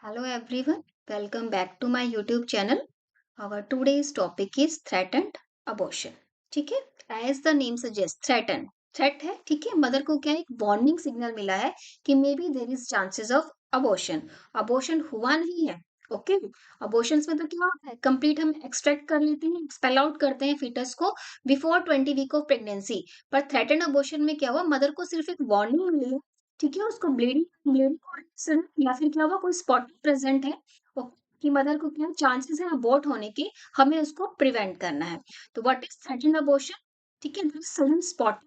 Hello everyone, welcome back to my YouTube channel. Our today's topic is threatened abortion. ठीक है, as the name suggests, threaten threat है, ठीक है। Mother को क्या एक वार्निंग सिग्नल मिला है कि may be there is chances of abortion. Abortion हुआ नहीं है, ओके। अबॉर्शंस में तो क्या होता है, कंप्लीट हम एक्सट्रैक्ट कर लेते हैं, एक्सपेल आउट करते हैं फीटस को बिफोर 20 वीक ऑफ प्रेगनेंसी। पर थ्रेटन अबॉर्शन में क्या हुआ, मदर को सिर्फ एक वार्निंग मिली है, ठीक है। उसको ब्लीडिंग ब्लीडिंग या फिर क्या हुआ, कोई स्पॉट प्रेजेंट है कि मदर को क्या चांसेस है अबॉर्ट होने के, हमें उसको प्रिवेंट करना है। तो व्हाट इज थ्रेटन अबॉर्शन, ठीक है। सडन स्पॉट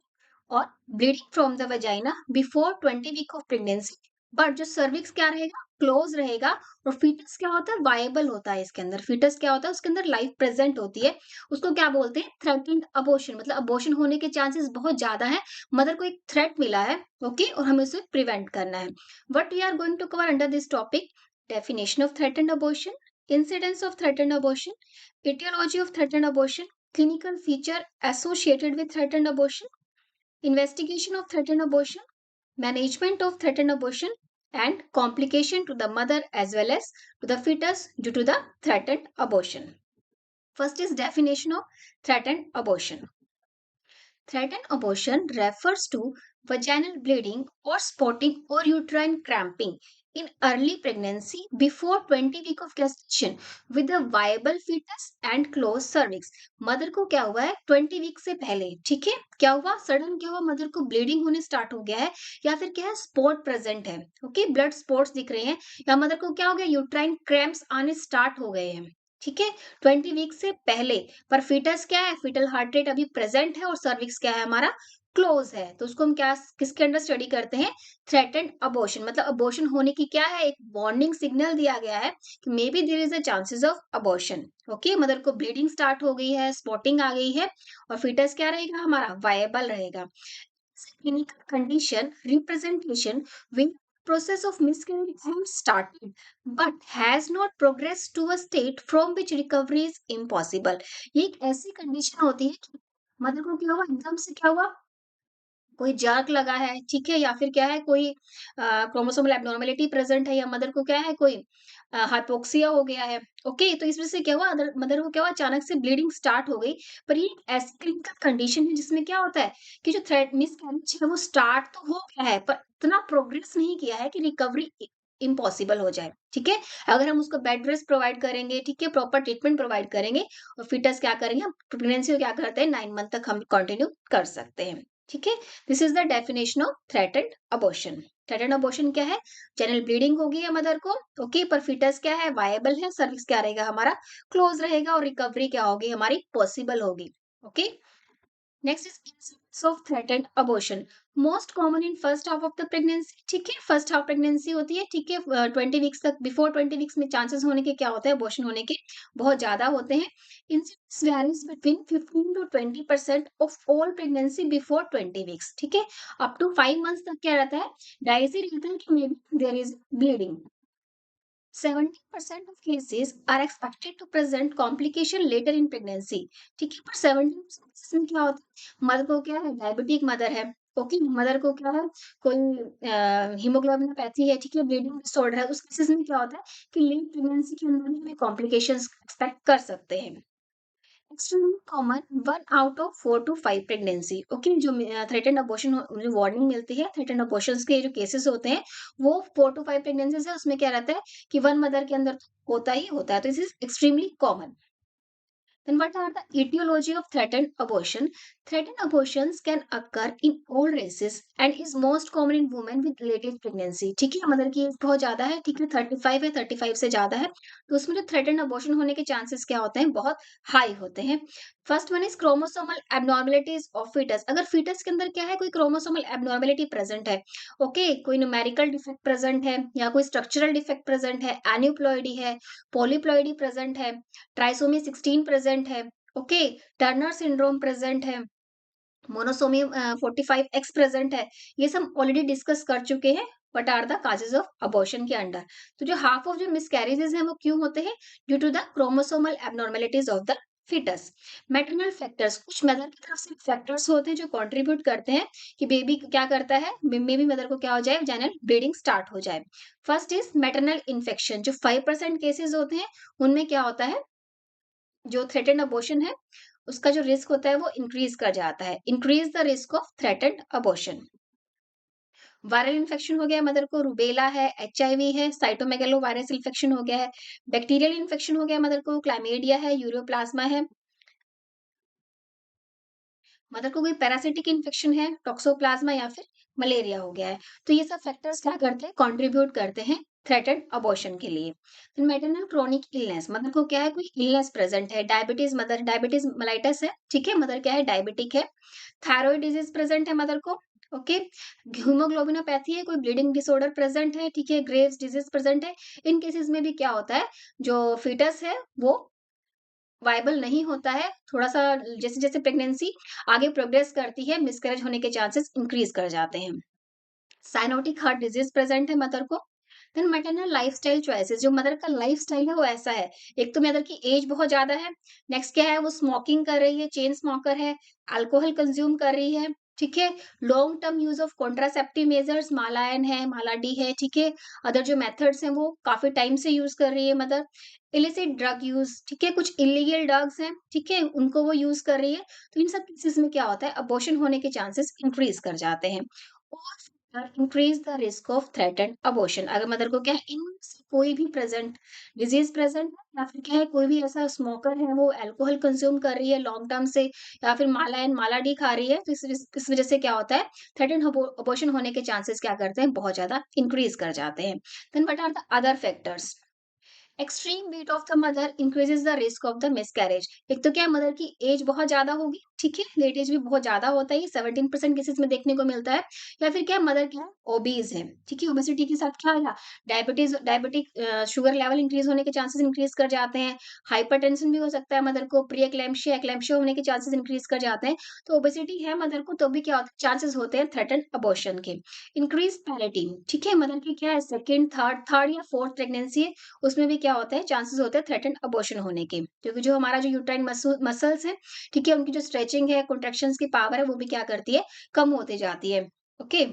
और bleeding from the vagina before 20 week of pregnancy. But जो सर्विक्स क्या रहेगा, क्लोज रहेगा। और फीटस क्या होता है, वायबल होता है। इसके अंदर फीटस क्या होता है, उसके अंदर लाइफ प्रेजेंट होती है। उसको क्या बोलते हैं, थ्रेटेंड अबॉर्शन। मतलब अबॉर्शन होने के चांसेस बहुत ज्यादा है। मदर को एक थ्रेट मिला है, ओके, और हमें उसे प्रिवेंट करना है। What we are going to cover under this topic: definition of threatened abortion, incidence of threatened abortion, etiology of threatened abortion, clinical feature associated with threatened abortion, investigation of threatened abortion, management of threatened abortion, and complication to the mother as well as to the fetus due to the threatened abortion. First is definition of threatened abortion. Threatened abortion refers to vaginal bleeding or spotting or uterine cramping in early pregnancy before 20 week of gestation with a viable fetus and closed cervix. Mother को क्या हुआ है 20 week से पहले, ठीक है। क्या हुआ, सडन क्या हुआ, मदर को ब्लीडिंग होने स्टार्ट हो गया है, या फिर क्या है, स्पॉट प्रेजेंट है, ओके, ब्लड स्पॉट्स दिख रहे हैं, या मदर को क्या हो गया, यूट्राइन क्रैम्प्स आने स्टार्ट हो गए हैं, ठीक है, 20 वीक से पहले। पर फीटस क्या है, फीटल हार्ट रेट अभी प्रेजेंट है और सर्विक्स क्या है हमारा, क्लोज है। तो उसको हम क्या किसके अंडर स्टडी करते हैं, थ्रेटेंड अबॉर्शन। मतलब अबॉर्शन होने की क्या है, एक वार्निंग सिग्नल दिया गया है कि may be there is a chances of abortion, okay. Mother को ब्लीडिंग स्टार्ट हो गई है, स्पॉटिंग आ गई है, और फीटस क्या रहेगा हमारा, वायबल रहेगा। clinical condition representation when process of miscarriage has started but has not progressed to a state from which recovery is impossible। ये एक ऐसी कंडीशन होती है कि मदर को क्या हुआ, एकदम से क्या हुआ, कोई जर्क लगा है, ठीक है, या फिर क्या है, कोई क्रोमोसोमल एब्नॉर्मेलिटी प्रेजेंट है, या मदर को क्या है, कोई हाइपोक्सिया हो गया है, ओके। तो इस वजह से क्या हुआ, मदर को क्या हुआ, अचानक से ब्लीडिंग स्टार्ट हो गई। पर ये एक ऐसी क्लिनिकल कंडीशन है जिसमें क्या होता है कि जो थ्रेड मिसकैरेज है वो स्टार्ट तो हो गया है, पर इतना प्रोग्रेस नहीं किया है कि रिकवरी इम्पॉसिबल हो जाए, ठीक है। अगर हम उसको बेड रेस्ट प्रोवाइड करेंगे, ठीक है, प्रॉपर ट्रीटमेंट प्रोवाइड करेंगे, और फिटस क्या करेंगे, प्रेगनेंसी को क्या करते हैं, 9 मंथ तक हम कंटिन्यू कर सकते हैं, ठीक है। This is the definition of threatened abortion. Threatened abortion क्या है, जनरल ब्लीडिंग होगी है मदर को, ओके, पर फीटस क्या है, वायबल है, सर्विक्स क्या रहेगा हमारा, क्लोज रहेगा, और रिकवरी क्या होगी हमारी, पॉसिबल होगी, okay. Next is incidence of threatened abortion, most common in first half of the pregnancy, ठीक है। फर्स्ट हाफ प्रेगनेंसी होती है, ठीक है, 20 वीक्स तक, बिफोर 20 वीक्स में चांसेस होने के क्या होते हैं, अबॉर्शन होने के बहुत ज्यादा होते हैं। Incidence varies between 15 to 20% of all pregnancy before 20 weeks, ठीक है। अप टू 5 मंथ्स तक क्या रहता है, डायसी रहता है कि may be there is bleeding. 70% of cases are expected to present complication later in pregnancy, ठीक है। पर 70% केसेस में क्या होता है, मदर को क्या है, डायबिटिक मदर है, ओके, मदर को क्या है, कोई हीमोग्लोबिनोपैथी है, ठीक है, ब्लीडिंग डिसऑर्डर है, उस केसेस में क्या होता है कि लेट प्रेगनेंसी के अंदर भी हमें कॉम्प्लिकेशंस एक्सपेक्ट कर सकते हैं। Extremely common 1 out of 4 to 5 pregnancy, okay. जो थ्रेटेंड अबॉर्शन जो वार्निंग मिलती है, थ्रेटेंड अबॉर्शंस के जो केसेस होते हैं वो 4 to 5 प्रेगनेंसीज है। उसमें क्या रहता है कि वन मदर के अंदर होता ही होता है, तो this is extremely common. Then what are the etiology of threatened abortion? Threatened abortions can occur in all races and is most common in women with late age pregnancy। ठीक है, mother की as बहुत ज्यादा है, ठीक है, 35 है, 35 से ज्यादा है, तो उसमें जो थ्रेटेंड अबॉर्शन होने के चांसेस क्या होते हैं, बहुत हाई होते हैं। First one is chromosomal abnormalities of foetus. अगर फीटस के अंदर क्या है, कोई क्रोमोसोमल एबनॉर्मेलिटी प्रेजेंट है, ओके, कोई न्यूमेरिकल डिफेक्ट प्रेजेंट है, या कोई स्ट्रक्चरल डिफेक्ट प्रेजेंट है, एन्यूप्लॉइडी है, पॉलीप्लॉइडी प्रेजेंट है, ट्राइसोमी 16 प्रेजेंट है, ओके, टर्नर सिंड्रोम प्रेजेंट है, मोनोसोमी 45X प्रेजेंट है, ये सब ऑलरेडी डिस्कस कर चुके हैं। What are the causes of abortion के अंडर। तो जो हाफ ऑफ जो मिसकैरेजेस हैं वो क्यों होते हैं, due to the chromosomal abnormalities of the foetus. Maternal factors, कुछ मदर की तरफ से फैक्टर्स होते हैं जो कंट्रीब्यूट करते हैं कि बेबी क्या करता है, बेबी मदर को क्या हो जाए, वजाइनल ब्लीडिंग स्टार्ट हो जाए। फर्स्ट इज मैटरनल इन्फेक्शन, जो 5% केसेस होते हैं उनमें क्या होता है, जो थ्रेटेंड अबॉर्शन है उसका जो रिस्क होता है वो इंक्रीज कर जाता है। Increase the risk of threatened abortion. Viral infection हो गया मदर को, रूबेला है, एचआईवी है, साइटोमेगालो वायरस इन्फेक्शन हो गया है, बैक्टीरियल इन्फेक्शन हो गया मदर को, क्लाइमेडिया है, यूरोप्लाज्मा है, मदर को कोई पैरासिटिक इन्फेक्शन है, टॉक्सोप्लाज्मा या फिर मलेरिया हो गया है। तो ये सब फैक्टर्स क्या करते हैं, कंट्रीब्यूट करते हैं थ्रेटेड अबॉर्शन के लिए। मैटरनल क्रोनिक इलनेस, मदर को क्या है, कोई इलनेस प्रेजेंट है, डायबिटीज, मदर डायबिटीज मेलाइटस है, ठीक है, मदर क्या है, डायबिटिक है, थायराइड डिजीज प्रेजेंट है मदर को, ओके, हीमोग्लोबिनोपैथी है, कोई ब्लीडिंग डिसऑर्डर प्रेजेंट है, ठीक है, ग्रेव्स डिजीज प्रेजेंट है। इन केसेस में भी क्या होता है, जो फीटस है वो वायबल नहीं होता है, थोड़ा-सा जैसे-जैसे प्रेगनेंसी आगे प्रोग्रेस करती है, मिसकैरेज होने के चांसेस इंक्रीज़ कर जाते हैं। साइनोटिक हार्ट डिजीज़ प्रेज़ेंट है मदर को। देन मैटरनल लाइफ़स्टाइल चॉइसेस, जो मदर का लाइफ़स्टाइल है वो ऐसा है, एक तो मदर की एज बहुत ज़्यादा है, नेक्स्ट क्या है, वो स्मोकिंग कर रही है, चेन स्मोकर है, अल्कोहल कंज़्यूम कर रही है, ठीक है? Long term use of contraceptive measures, Mala N है, माला-डी है, ठीक है? अदर जो मेथड्स हैं वो काफ़ी टाइम से यूज़ कर रही है मदर। इलिसिट ड्रग यूज़, ठीक है? कुछ इल्लीगल ड्रग्स हैं, ठीक है? उनको वो यूज़ कर रही है। तो इन सब केसेस में क्या होता है, अबॉर्शन होने के चांसेस इंक्रीज़ कर जाते हैं। और increase the risk of threatened abortion, अगर मदर को क्या है, इन कोई भी प्रेजेंट डिजीज प्रेजेंट है, या फिर क्या है, कोई भी ऐसा स्मोकर है, वो अल्कोहल कंज्यूम कर रही है लॉन्ग टर्म से, या फिर माला एंड माला डी खा रही है, तो इस वजह से क्या होता है, थ्रेटेंड अबॉर्शन होने के चांसेस क्या करते हैं, बहुत ज्यादा इंक्रीज कर जाते हैं। Then what are the other factors. Extreme weight of the mother increases the risk of the miscarriage. एक तो क्या, मदर की एज बहुत ज्यादा होगी, ठीक है, लेट एज भी बहुत ज्यादा होता है, 17% केसेस में देखने को मिलता है। या फिर क्या, मदर क्या है, ओबीज है, ठीक है, ओबेसिटी के साथ क्या है, डायबिटिक शुगर लेवल इंक्रीज होने के चांसेस इंक्रीज कर जाते हैं। हाइपरटेंशन भी हो सकता है मदर को, प्री एक्लैम्शिया एक्लैम्शिया होने के चांसेस इंक्रीज कर जाते हैं। तो ओबेसिटी है मदर को तो भी क्या चांसेस होते हैं थ्रेटन अबॉर्शन के। इंक्रीज पैलेटिंग, ठीक है, मदर की क्या है, सेकेंड थर्ड या फोर्थ प्रेगनेंसी है, उसमें भी क्या होता है, चांसेस होते हैं थ्रेटेंड अबॉर्शन होने के, क्योंकि जो हमारा जो यूट्राइन मसल्स है, ठीक है, उनकी जो स्ट्रेचिंग है, कॉन्ट्रैक्शंस की पावर है, वो भी क्या करती है, कम होती जाती है। ओके,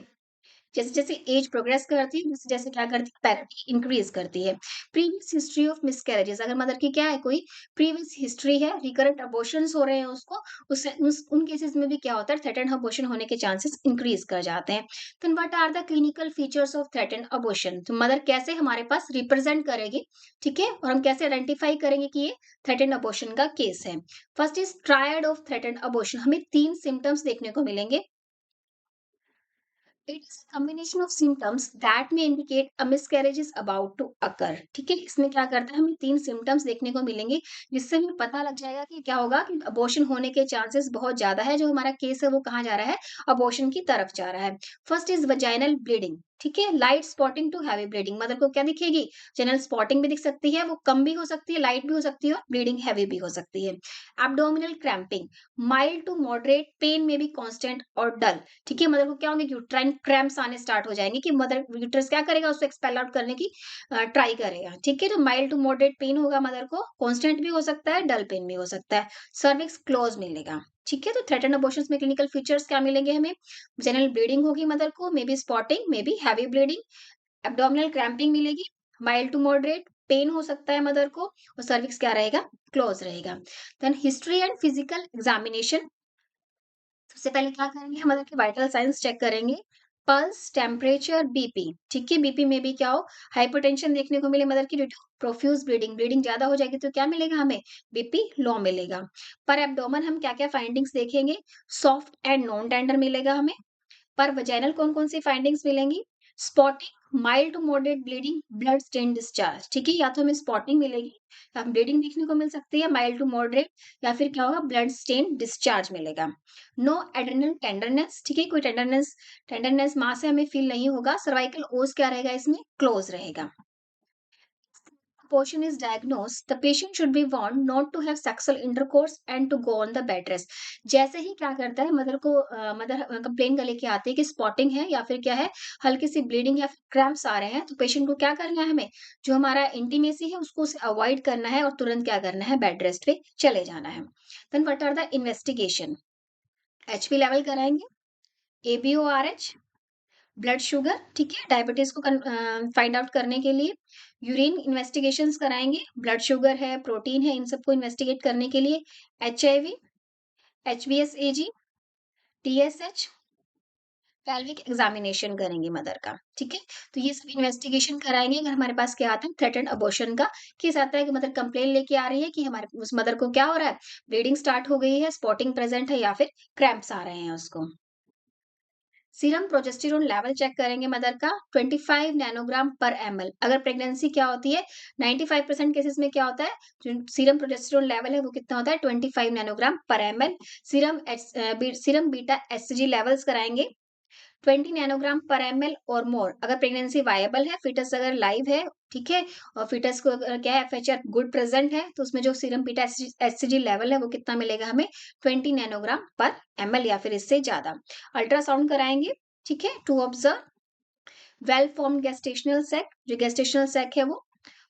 जैसे-जैसे एज प्रोग्रेस करती है, जैसे-जैसे क्या करती है, पैरिटी इंक्रीज़ करती है। प्रीवियस हिस्ट्री ऑफ मिसकैरेजेस, अगर मदर की क्या है, कोई प्रीवियस हिस्ट्री है, रिकरेंट अबॉर्शंस हो रहे हैं उसको, उससे उन केसेस में भी क्या होता है, थ्रेटेंड अबॉर्शन होने के चांसेस इंक्रीज़ कर जाते हैं। Then what are the clinical features of threatened abortion, तो मदर कैसे हमारे पास रिप्रेजेंट करेगी, ठीक है? और हम कैसे आइडेंटिफाई करेंगे कि ये थ्रेटेंड अबॉर्शन का केस है। First is triad of threatened abortion, हमें 3 सिम्पटम्स देखने को मिलेंगे। It is a combination of symptoms that may indicate a miscarriage is about to occur। ठीक है, इसमें क्या करता है, हमें 3 सिम्टम्स देखने को मिलेंगे, जिससे हमें पता लग जाएगा कि क्या होगा, कि अबॉर्शन होने के चांसेस बहुत ज्यादा है, जो हमारा केस है वो कहाँ जा रहा है, अबॉर्शन की तरफ जा रहा है। फर्स्ट इज वजाइनल ब्लीडिंग, ठीक है, light spotting to heavy bleeding, mother को क्या दिखेगी, जनरल स्पॉटिंग भी दिख सकती है, वो कम भी हो सकती है, लाइट भी हो सकती है, और ब्लीडिंग हैवी भी हो सकती है। Abdominal cramping, mild to moderate pain में भी कांस्टेंट और डल, ठीक है, मदर को क्या होंगे, यूट्राइन क्रैम्प्स आने स्टार्ट हो जाएंगे, कि मदर यूट्रस क्या करेगा, उसको एक्सपेल आउट करने की ट्राई करेगा, ठीक है। तो माइल्ड टू मॉडरेट पेन होगा मदर को, कांस्टेंट भी हो सकता है, डल पेन भी हो सकता है, सर्विक्स क्लोज मिलेगा, ठीक है। तो थ्रेटन अबॉर्शंस में क्लिनिकल फीचर्स क्या मिलेंगे हमें, जनरल ब्लीडिंग होगी मदर को, may be spotting, may be heavy bleeding, abdominal cramping मिलेगी, माइल्ड टू मॉडरेट पेन हो सकता है मदर को, और सर्विक्स क्या रहेगा, क्लोज रहेगा। Then history and physical examination, सबसे पहले क्या करेंगे, हम मदर के वाइटल साइंस चेक करेंगे, पल्स, टेम्परेचर, बीपी, ठीक है, बीपी में भी क्या हो, हाइपरटेंशन देखने को मिले मदर की, प्रोफ्यूज ब्लीडिंग, ब्लीडिंग ज्यादा हो जाएगी तो क्या मिलेगा हमें, बीपी लो मिलेगा। पर एब्डोमन हम क्या क्या फाइंडिंग्स देखेंगे, सॉफ्ट एंड नॉन टेंडर मिलेगा हमें। पर वजाइनल कौन-कौन सी फाइंडिंग्स मिलेंगी? Spotting, mild to moderate bleeding, blood stain discharge, ठीक है? या तो हमें स्पॉटिंग मिलेगी, या ब्लीडिंग देखने को मिल सकती है माइल्ड टू मॉडरेट, या फिर क्या होगा, ब्लड स्टेन डिस्चार्ज मिलेगा। नो एड्रेनल टेंडरनेस, ठीक है? कोई टेंडरनेस टेंडरनेस मास से हमें फील नहीं होगा। सर्वाइकल ओस क्या रहेगा इसमें? क्लोज रहेगा। abortion is diagnosed, the patient should be warned not to have sexual intercourse and to go on the bed rest. जैसे ही क्या करता है मदर को मदर कंप्लेन कर लेके आती है कि स्पॉटिंग है या फिर क्या है हल्की सी ब्लीडिंग या फिर क्रैम्प्स आ रहे हैं, तो पेशेंट को क्या करना है हमें जो हमारा इंटीमेसी है उसको उसे अवॉइड करना है और तुरंत क्या करना है बेड रेस्ट पे चले जाना है। Then what are the investigation? Hb level कराएंगे, एबीओआरएच, ब्लड शुगर, ठीक है, डायबिटीज को फाइंड आउट करने के लिए यूरिन इन्वेस्टिगेशंस कराएंगे, ब्लड शुगर है, प्रोटीन है, इन सबको इन्वेस्टिगेट करने के लिए एचआईवी, एचबीएसएजी, टीएसएच, पेल्विक एग्जामिनेशन करेंगे मदर का, ठीक है। तो ये सब इन्वेस्टिगेशन कराएंगे अगर हमारे पास क्या आता है थ्रेटेंड अबॉर्शन का केस आता है कि मदर कंप्लेन लेके आ रही है कि हमारे उस मदर को क्या हो रहा है, ब्लीडिंग स्टार्ट हो गई है, स्पॉटिंग प्रेजेंट है या फिर क्रैम्प्स आ रहे हैं उसको। सीरम प्रोजेस्टेरोन लेवल चेक करेंगे मदर का 25 नैनोग्राम पर एमएल। अगर प्रेगनेंसी क्या होती है 95% केसेस में क्या होता है जो सीरम प्रोजेस्टेरोन लेवल है वो कितना होता है 25 नैनोग्राम पर ML. Serum beta SG levels कराएंगे 20 नैनोग्राम पर एमएल और मोर। अगर प्रेगनेंसी वायबल है, फिटस अगर लाइव है, ठीक है, और फिटस को अगर क्या है एफएचआर गुड प्रेजेंट है तो उसमें जो सीरम बीटा एससीजी लेवल है वो कितना मिलेगा हमें 20 नैनोग्राम पर एमएल या फिर इससे ज्यादा। अल्ट्रासाउंड कराएंगे, ठीक है, to observe well formed gestational sac. जो गेस्टेशनल सैक है वो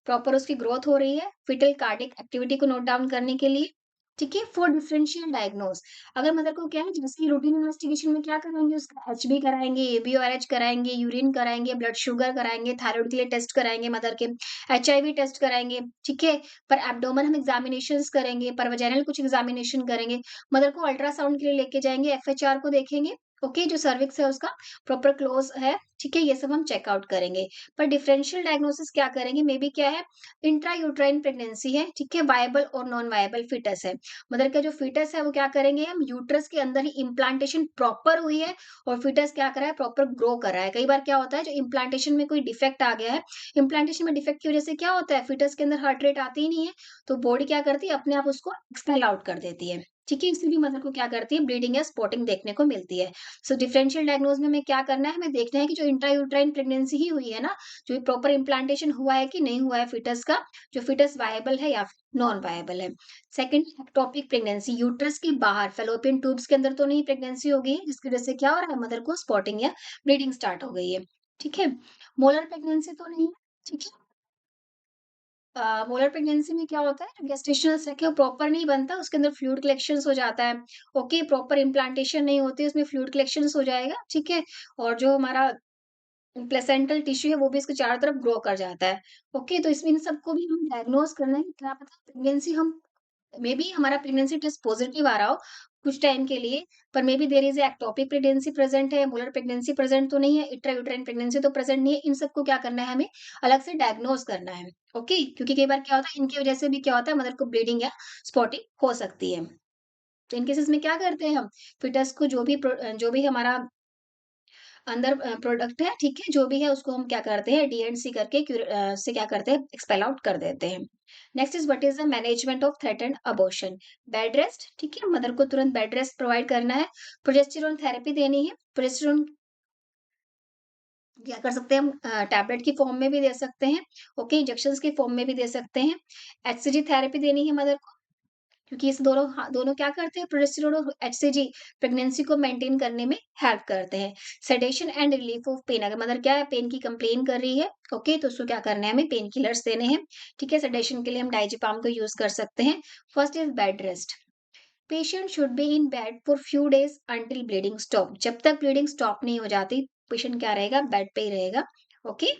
प्रॉपर उसकी ग्रोथ हो रही है, फिटल कार्डिक एक्टिविटी को नोट डाउन करने के लिए, ठीक है, फॉर डिफरेंशियल डायग्नोस। अगर मदर को क्या है जैसे रूटीन इन्वेस्टिगेशन में क्या कराएंगे उसका एचबी कराएंगे, एबीओआरएच कराएंगे, यूरिन कराएंगे, ब्लड शुगर कराएंगे, थायराइड के लिए टेस्ट कराएंगे मदर के, एचआईवी टेस्ट कराएंगे, ठीक है, पर एब्डोमन हम एग्जामिनेशंस करेंगे, पर वजाइनल कुछ एग्जामिनेशन करेंगे, मदर को अल्ट्रासाउंड के लिए लेके जाएंगे, एफएचआर को देखेंगे, ओके, जो सर्विक्स है उसका प्रॉपर क्लोज है, ठीक है, ये सब हम चेकआउट करेंगे। पर डिफरेंशियल डायग्नोसिस क्या करेंगे मे बी क्या है इंट्रा यूट्राइन प्रेगनेंसी है, ठीक है, वायबल और नॉन वायबल फीटस है। मदर का जो फीटस है वो क्या करेंगे हम यूट्रस के अंदर ही इम्प्लांटेशन प्रॉपर हुई है और फीटस क्या कर रहा है प्रॉपर ग्रो कर रहा है। कई बार क्या होता है जो इम्प्लांटेशन में कोई डिफेक्ट आ गया है, इम्प्लांटेशन में डिफेक्ट की वजह से क्या होता है फीटस के अंदर हार्ट रेट आती ही नहीं है, तो बॉडी क्या करती है अपने आप उसको एक्सपेल आउट कर देती है, ठीक है, इसलिए भी मदर को क्या करती है ब्लीडिंग या स्पॉटिंग देखने को मिलती है। सो डिफरेंशियल डायग्नोज में हमें क्या करना है हमें देखना है कि जो इंट्रा यूट्राइन प्रेगनेंसी ही हुई है ना, जो प्रॉपर इम्प्लांटेशन हुआ है कि नहीं हुआ है फीटस का, जो फीटस वायबल है या नॉन वायबल है। सेकंड एक्टोपिक प्रेगनेंसी, यूट्रस के बाहर फेलोपियन ट्यूब्स के अंदर तो नहीं प्रेगनेंसी हो गई है जिसकी वजह से क्या हो रहा है मदर को स्पॉटिंग या ब्लीडिंग स्टार्ट हो गई है, ठीक है। मोलर प्रेगनेंसी तो नहीं है, ठीक है। मोलर प्रेगनेंसी में क्या होता है जो गेस्टेशनल सैक है वो प्रॉपर नहीं बनता, उसके अंदर फ्लूइड कलेक्शंस हो जाता है, ओके, प्रॉपर इम्प्लांटेशन नहीं होती, उसमें फ्लूइड कलेक्शंस हो जाएगा, ठीक है, और जो हमारा प्लेसेंटल टिश्यू है वो भी इसके चारों तरफ ग्रो कर जाता है, ओके, तो इसमें इन सबको भी हम डायग्नोज करना है कि क्या पता प्रेगनेंसी हम मे बी हमारा प्रेगनेंसी टेस्ट पॉजिटिव आ रहा हो कुछ टाइम के लिए, पर may be there is ectopic pregnancy present है, मोलर प्रेगनेंसी प्रेजेंट तो नहीं है, इंट्रायूटेराइन प्रेगनेंसी तो प्रेजेंट नहीं है, इन सबको क्या करना है हमें अलग से डायग्नोज करना है, ओके, क्योंकि कई बार क्या होता है इनकी वजह से भी क्या होता है मदर को ब्लीडिंग या स्पॉटिंग हो सकती है। तो इन केसेस में क्या करते हैं हम फिटस को जो भी हमारा अंदर प्रोडक्ट है, ठीक है, जो भी है उसको हम क्या करते हैं डी एंड सी करके से क्या करते हैं एक्सपेल आउट कर देते हैं। Next is what is the management of threatened abortion? Bed rest, ठीक है, मदर को तुरंत बेड रेस्ट प्रोवाइड करना है, प्रोजेस्टेरोन थेरेपी देनी है, प्रोजेस्टेरोन क्या कर सकते हैं हम टैबलेट की फॉर्म में भी दे सकते हैं, ओके, इंजेक्शंस की फॉर्म में भी दे सकते हैं, एचसीजी थेरेपी देनी है मदर को, क्योंकि इस दोनों दोनों क्या करते हैं प्रोजेस्टेरोन और एचसीजी प्रेगनेंसी को मेंटेन करने में हेल्प करते हैं। Sedation and relief of pain, अगर मदर क्या है पेन की कंप्लेन कर रही है, ओके, तो उसको क्या करना है हमें पेन किलर्स देने हैं, ठीक है, सेडेशन के लिए हम डाइजेपाम को यूज कर सकते हैं। First is bed rest, patient should be in bed for few days until bleeding stop. जब तक ब्लीडिंग स्टॉप नहीं हो जाती पेशेंट क्या रहेगा बेड पे ही रहेगा, okay,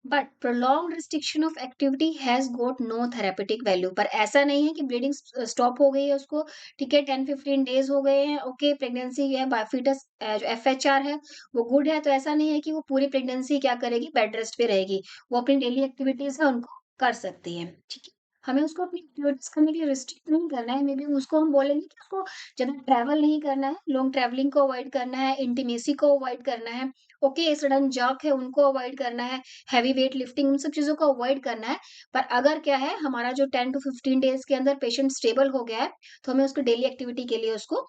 but prolonged restriction of activity has got no therapeutic value. पर ऐसा नहीं है कि ब्लीडिंग स्टॉप हो गई है उसको, ठीक है, 10-15 डेज हो गए हैं, ओके, प्रेगनेंसी है फीटस जो एफएचआर है वो गुड है, तो ऐसा नहीं है कि वो पूरी प्रेगनेंसी क्या करेगी बेड रेस्ट पे रहेगी, वो अपनी डेली एक्टिविटीज है उनको कर सकती है, ठीक है। हमें उसको अपनी एक्टिविटीज करने के लिए रिस्ट्रिक्ट नहीं करना है, मे बी उसको हम बोलेंगे कि उसको ज्यादा ट्रैवल नहीं करना है, लॉन्ग ट्रैवलिंग को अवॉइड करना है, इंटीमेसी को अवॉइड करना है, ओके, सडन जर्क है उनको अवॉइड करना है, हैवी वेट लिफ्टिंग उन सब चीज़ों को अवॉइड करना है। पर अगर क्या है हमारा जो 10 टू 15 डेज़ के अंदर पेशेंट स्टेबल हो गया है, तो हमें उसको डेली एक्टिविटी के लिए उसको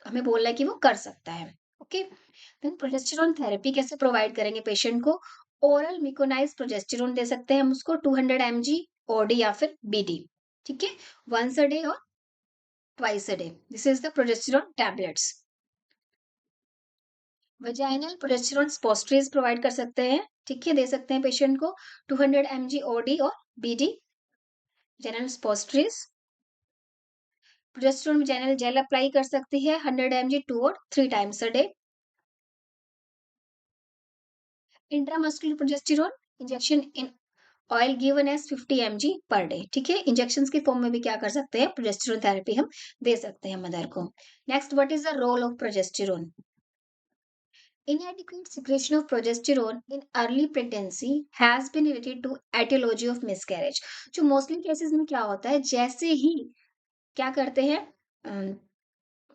हमें बोलना है कि वो कर सकता है। ओके? देन प्रोजेस्टेरोन थेरेपी कैसे प्रोवाइड करेंगे पेशेंट को? ओरल मिकोनाइज प्रोजेस्टेरोन दे सकते हैं हम उसको 200 mg ओडी या फिर बीडी, ठीक है, वंस अ डे और twice a day. This is the progesterone tablets. Vaginal progesterone suppositories provide कर सकते हैं, ठीक है, दे सकते हैं पेशेंट को 200 mg ओडी और BD vaginal suppositories. Progesterone vaginal gel apply कर सकती है 100 mg 2 और 3 times a day. Intramuscular progesterone injection in oil given as 50 mg per day, ठीक है, इंजेक्शन की फॉर्म में भी क्या कर सकते हैं, प्रोजेस्टेरोन थेरेपी हम दे सकते हैं मदर को। Next, what is the role of progesterone? Inadequate secretion of progesterone in early pregnancy has been related to etiology of miscarriage। जो मोस्टली केसेस में क्या होता है, जैसे ही क्या करते हैं,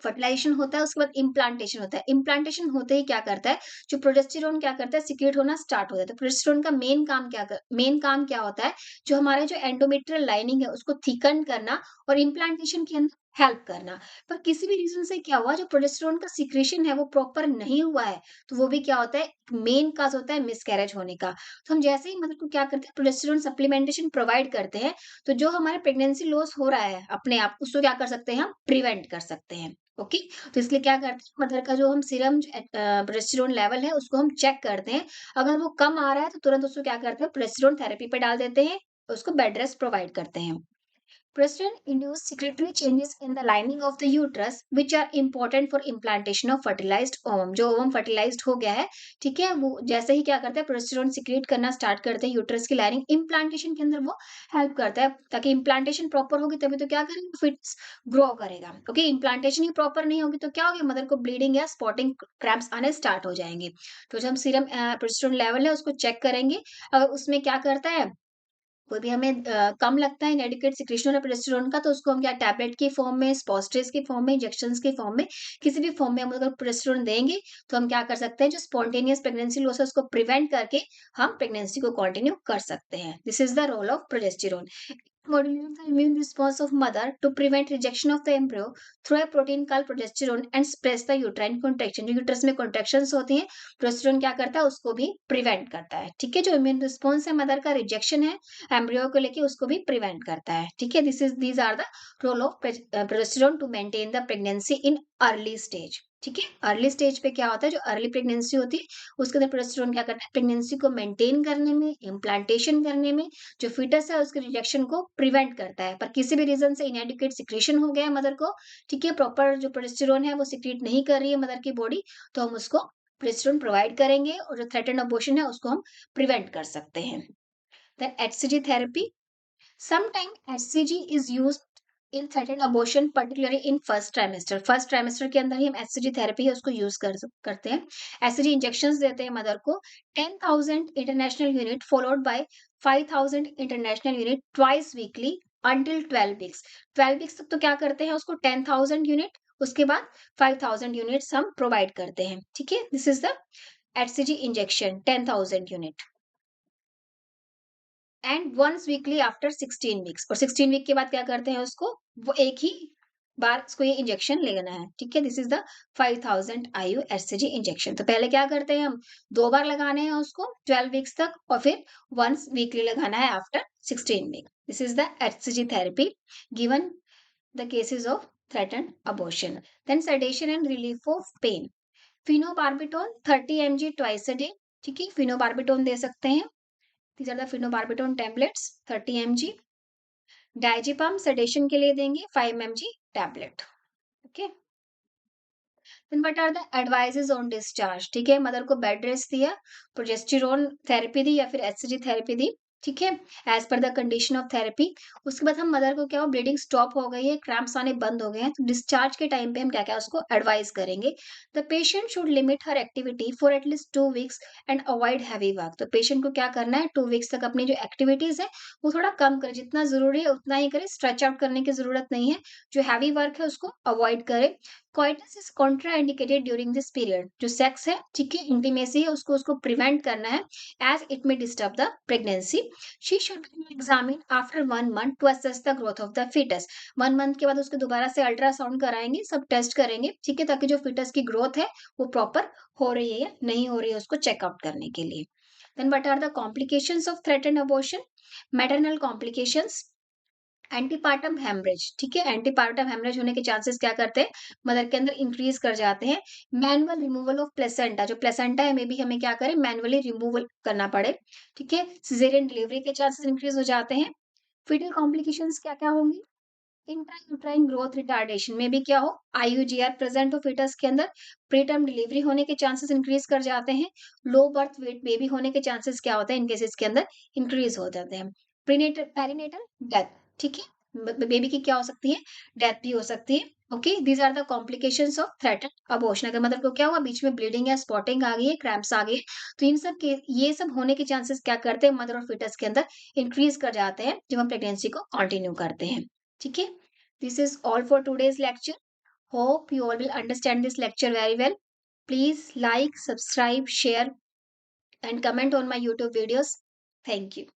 फर्टिलाइजेशन होता है, उसके बाद इम्प्लांटेशन होता है। इम्प्लांटेशन होते ही क्या करता है, जो प्रोजेस्टेरोन क्या करता है, सिक्रेट होना स्टार्ट हो जाता है। प्रोजेस्टेरोन का मेन काम क्या होता है, जो हमारे जो एंडोमेट्रियल लाइनिंग है उसको थिकन करना और इम्प्लांटेशन के अंदर हेल्प करना। पर किसी भी रीजन से क्या हुआ, जो प्रोजेस्टेरोन का सिक्रेशन है वो प्रॉपर नहीं हुआ है, तो वो भी क्या होता है, मेन काज होता है मिसकैरेज होने का। तो हम जैसे ही मदर को क्या करते हैं, प्रोजेस्टेरोन सप्लीमेंटेशन प्रोवाइड करते हैं, तो जो हमारे प्रेगनेंसी लॉस हो रहा है अपने आप, उसको क्या कर सकते हैं, हम प्रिवेंट कर सकते हैं। ओके, तो इसलिए क्या करते हैं, मदर का जो हम सीरम प्रोजेस्टेरोन लेवल है उसको हम चेक करते हैं। अगर वो कम आ रहा है तो तुरंत उसको क्या करते हैं, प्रोजेस्टेरोन थेरेपी पे डाल देते हैं, उसको बेड रेस्ट प्रोवाइड करते हैं। Progesterone induced secretory changes in the lining of the uterus which are important for implantation of fertilized ovum। जो ओवम फर्टिलाइज्ड हो गया है, ठीक है, वो जैसे ही क्या करता है, प्रोजेस्टेरोन सिक्रेट करना स्टार्ट करते हैं यूट्रस की लाइनिंग, इम्प्लांटेशन के अंदर वो हेल्प करता है, ताकि इम्प्लांटेशन प्रॉपर होगी तभी तो क्या करेंगे, फिट्स ग्रो करेगा। ओके, इम्प्लांटेशन ही प्रॉपर नहीं होगी तो क्या होगी, मदर को ब्लीडिंग या स्पॉटिंग क्रैम्प्स आने स्टार्ट हो जाएंगे। तो जब हम सीरम प्रोजेस्टेरोन लेवल है उसको चेक करेंगे, अगर उसमें क्या करता है, कोई भी हमें कम लगता है इनएडिक्वेट सिक्रीशन ऑफ प्रोजेस्टेरोन का, तो उसको हम क्या टैबलेट की फॉर्म में, स्पोस्ट्रेज की फॉर्म में, इंजेक्शंस की फॉर्म में, किसी भी फॉर्म में हम अगर प्रोजेस्टेरोन देंगे, तो हम क्या कर सकते हैं, जो स्पॉन्टेनियस प्रेगनेंसी लॉस है उसको प्रिवेंट करके हम प्रेगनेंसी को कंटिन्यू कर सकते हैं। This is the role of progesterone. Modulate the immune response of mother to prevent rejection of the embryo through a protein called progesterone and suppress the uterine contraction। जो uterus में contractions होती हैं, progesterone क्या करता है, उसको भी prevent करता है, ठीक है। जो इम्यून रिस्पॉन्स है मदर का, रिजेक्शन है एम्ब्रियो को लेके, उसको भी प्रिवेंट करता है, ठीक है। These are the role of progesterone to maintain the pregnancy in early stage, ठीक है। अर्ली स्टेज पे क्या होता है, जो अर्ली प्रेगनेंसी होती है उसके अंदर प्रोजेस्टेरोन क्या करता है, प्रेगनेंसी को मेंटेन करने में, इम्प्लांटेशन करने में, जो फीटस है उसके रिजेक्शन को प्रिवेंट करता है। पर किसी भी रीजन से इनएडिक्वेट सिक्रेशन हो गया है मदर को, ठीक है, प्रॉपर जो प्रोजेस्टेरोन है वो सिक्रीट नहीं कर रही है मदर की बॉडी, तो हम उसको प्रोजेस्टेरोन प्रोवाइड करेंगे और जो थ्रेटेंड अबॉर्शन है उसको हम प्रिवेंट कर सकते हैं। Then HCG therapy, sometime HCG is used in threatened abortion, particularly in first trimester. First trimester के अंदर ही हम एचसीजी थेरेपी है उसको यूज करते हैं। एचसीजी इंजेक्शंस देते हैं मदर को 10,000 international unit followed by 5,000 international unit twice weekly until 12 weeks. 12 weeks तक तो क्या करते हैं, उसको 10,000 यूनिट, उसके बाद 5,000 यूनिट्स हम प्रोवाइड करते हैं, ठीक है। This is the HCG injection 10,000 unit and once weekly after 16 weeks. और 16 वीक के बाद क्या करते हैं, उसको वो एक ही बार उसको ये इंजेक्शन लेना है, ठीक है। This is the 5,000 IU HCG injection. तो पहले क्या करते हैं हम, 2 बार लगाने हैं उसको 12 वीक्स तक, और फिर वंस वीकली लगाना है after 16 week. This is the hCG therapy given the cases of threatened abortion. Then sedation and relief of pain, phenobarbital 30 mg twice a day, ठीक है, फिनोबार्बिटोल दे सकते हैं। These are the phenobarbital tablets 30 mg। Diazepam sedation के लिए देंगे 5 mg tablet, okay. Then what are the advices on discharge, ठीक है, mother को बेड रेस्ट दिया, प्रोजेस्टेरोन थेरेपी दी या फिर एचसीजी थेरेपी दी, ठीक है, as per the condition of therapy. उसके बाद हम मदर को क्या हो, ब्लीडिंग स्टॉप हो गई है, क्रैम्प्स आने बंद हो गए हैं, तो डिस्चार्ज के टाइम पे हम क्या क्या उसको एडवाइस करेंगे। The patient should limit her activity for at least 2 weeks and avoid heavy work. तो पेशेंट को क्या करना है, 2 वीक्स तक अपनी जो एक्टिविटीज है वो थोड़ा कम करे, जितना जरूरी है उतना ही करे, स्ट्रेच आउट करने की जरूरत नहीं है। जो हैवी वर्क है उसको अवॉइड करे। Coitus is contraindicated during this period. जो सेक्स है, ठीक है, इंटीमेसी है, उसको प्रिवेंट करना है, as it may disturb the pregnancy. She should examine after 1 month to assess the growth of the foetus. 1 month के बाद उसके दोबारा से अल्ट्रासाउंड कराएंगे, सब टेस्ट करेंगे, ठीक है, ताकि जो फीटस की ग्रोथ है वो प्रॉपर हो रही है या नहीं हो रही है उसको चेकआउट करने के लिए। Then what are the complications of threatened abortion? Maternal complications, antepartum haemorrhage, ठीक है, एंटीपार्टम हेमरेज होने के चांसेस क्या करते हैं, मदर के अंदर इंक्रीज कर जाते हैं। मैनुअल रिमूवल ऑफ प्लेसेंटा, जो प्लेसेंटा है मे बी हमें क्या करें, मैनुअली रिमूवल करना पड़े, ठीक है। सिजेरियन डिलीवरी के चांसेस इंक्रीज हो जाते हैं। फिटल कॉम्प्लिकेशंस क्या क्या होंगी, इंट्रायूट्राइन ग्रोथ रिटार्डेशन में भी क्या हो, आईयूजीआर प्रेजेंट हो फेटस के अंदर, प्रीटर्म डिलीवरी होने के चांसेस इंक्रीज कर जाते हैं। लो बर्थ वेट बेबी होने के चांसेस क्या होते हैं इन केसेस के अंदर, इंक्रीज हो जाते हैं। प्रीनेटल पेरिनेटल डेथ, ठीक है, बेबी की क्या हो सकती है, डेथ भी हो सकती है। Okay, these are the complications of threaten abortion. अगर मदर को क्या हुआ, बीच में ब्लीडिंग या स्पॉटिंग आ गई है, क्रैम्प्स आ गए, तो इन सब के ये सब होने के चांसेस क्या करते हैं मदर और फिटस के अंदर, इंक्रीज कर जाते हैं जब हम प्रेगनेंसी को कंटिन्यू करते हैं, ठीक है। This is all for today's lecture. Hope you all will understand this lecture very well. Please like, subscribe, share, and comment on my YouTube videos. Thank you.